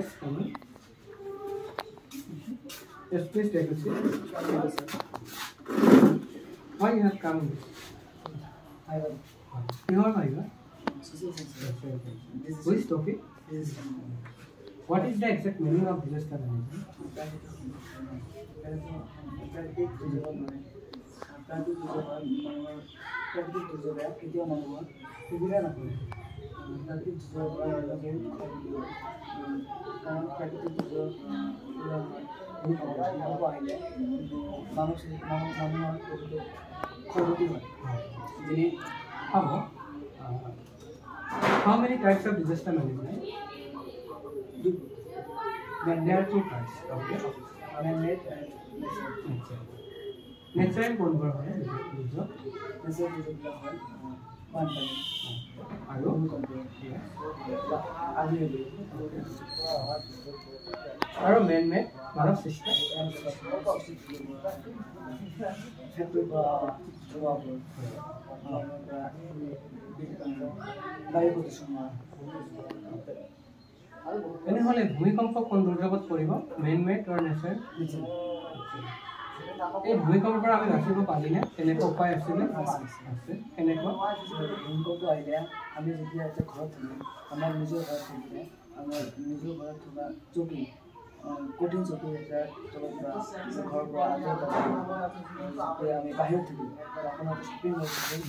floods coming. Yes, please take a seat. Why you have come? I will. You are my God. Who is talking? What is the exact meaning of disaster management? How many types of disaster management? There are two types. Okay. Man-made Natural convert है और man-made मतलब system এনেহলে ভূমিকম্প কোন দুর্যোগত পৰিব man made অৰ natural এই ভূমিকম্পৰ আমি ৰাখিব পাৰিলে কেনেকৈ উপায় আছে কেনেকৈ ভূমিকম্প আহিলে আমি যেতিয়া এটা ঘৰত থাকিম আমাৰ নিজৰ ঘৰত থাকিলে আমাৰ নিজৰ ঘৰত থকা চকী কঠিন চকী এটা তলত ঘৰৰ পৰা আমি বাহিৰত থাকিম আপোনাৰ শ্বপিং মল থাকিম